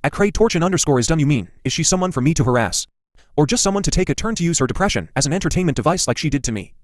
At @CrayTorchin_ is done. You mean, is she someone for me to harass? Or just someone to take a turn to use her depression as an entertainment device like she did to me?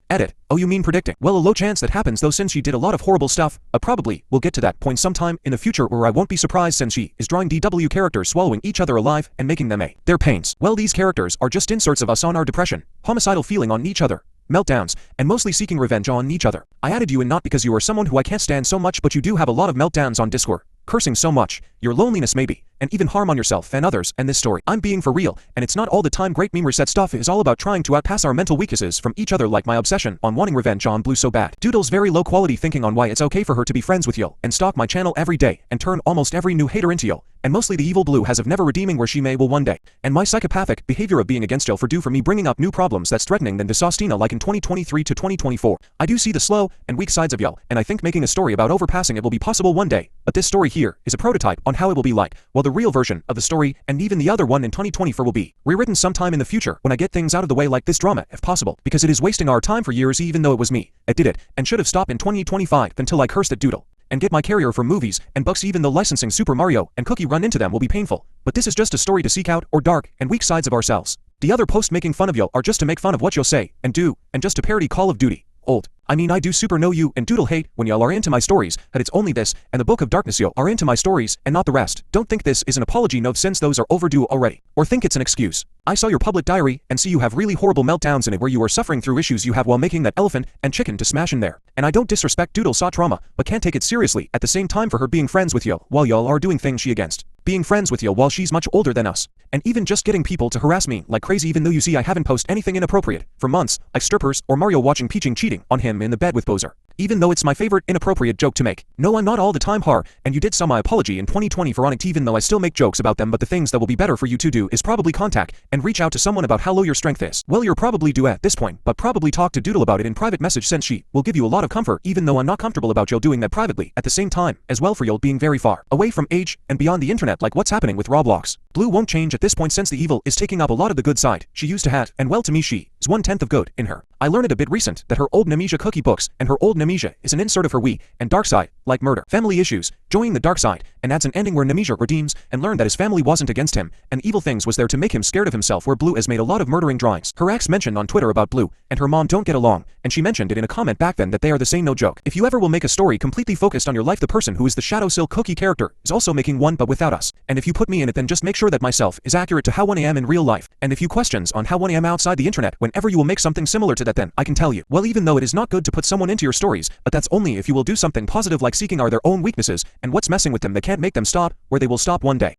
Edit. Oh, you mean predicting? Well, a low chance that happens though, since she did a lot of horrible stuff. Probably we'll get to that point sometime in the future where I won't be surprised, since she is drawing DW characters swallowing each other alive and making them their pains. Well, these characters are just inserts of us on our depression, homicidal feeling on each other, meltdowns, and mostly seeking revenge on each other. I added you in not because you are someone who I can't stand so much, but you do have a lot of meltdowns on Discord, cursing so much, your loneliness maybe, and even harm on yourself and others, and this story, I'm being for real, and it's not all the time. Great meme reset stuff is all about trying to outpass our mental weaknesses from each other, like my obsession on wanting revenge on Blue so bad. Doodle's very low quality thinking on why it's okay for her to be friends with Yo and stalk my channel every day and turn almost every new hater into Yo, and mostly the evil Blue has of never redeeming where she may will one day, and my psychopathic behavior of being against Yo for me bringing up new problems that's threatening than Desostina like in 2023 to 2024. I do see the slow and weak sides of Yo, and I think making a story about overpassing it will be possible one day, but this story here is a prototype on how it will be like, while the real version of the story, and even the other one in 2024, will be rewritten sometime in the future when I get things out of the way, like this drama if possible, because it is wasting our time for years, even though it was me that did it and should have stopped in 2025 until I cursed at Doodle and get my carrier for movies and books, even though licensing Super Mario and Cookie Run into them will be painful. But this is just a story to seek out our dark and weak sides of ourselves. The other posts making fun of Yo are just to make fun of what you'll say and do, and just to parody Call of Duty. Old. I mean, I do super know you and Doodle hate when y'all are into my stories, that it's only this and the Book of Darkness Yo are into my stories and not the rest. Don't think this is an apology note, since those are overdue already. Or think it's an excuse. I saw your public diary and see you have really horrible meltdowns in it where you are suffering through issues you have while making that elephant and chicken to smash in there. And I don't disrespect Doodle's saw trauma, but can't take it seriously at the same time for her being friends with Yo while y'all are doing things she against. Being friends with Yo while she's much older than us. And even just getting people to harass me like crazy, even though you see I haven't posted anything inappropriate for months, like strippers or Mario watching Peaching cheating on him in the bed with Bowser. Even though it's my favorite inappropriate joke to make. No, I'm not all the time har, and you did saw my apology in 2020 for on it, even though I still make jokes about them, but the things that will be better for you to do is probably contact and reach out to someone about how low your strength is. Well, you're probably due at this point, but probably talk to Doodle about it in private message, since she will give you a lot of comfort, even though I'm not comfortable about Yo doing that privately at the same time, as well for Yo being very far away from age and beyond the internet, like what's happening with Roblox. Blue won't change at this point, since the evil is taking up a lot of the good side she used to have, and well, to me she is 1/10 of good in her. I learned it a bit recent that her old Nemesia cookie books and her old Nemesia is an insert of her we and dark side, like murder, family issues, joining the dark side, and adds an ending where Nemesia redeems and learned that his family wasn't against him, and evil things was there to make him scared of himself, where Blue has made a lot of murdering drawings. Her ex mentioned on Twitter about Blue and her mom don't get along, and she mentioned it in a comment back then that they are the same, no joke. If you ever will make a story completely focused on your life, the person who is the Shadow Silk cookie character is also making one, but without us. And if you put me in it, then just make sure that myself is accurate to how I am in real life. And if you questions on how I am outside the internet, whenever you will make something similar to that, then I can tell you, well, even though it is not good to put someone into your stories, but that's only if you will do something positive, like seeking are their own weaknesses and what's messing with them that can't make them stop, where they will stop one day.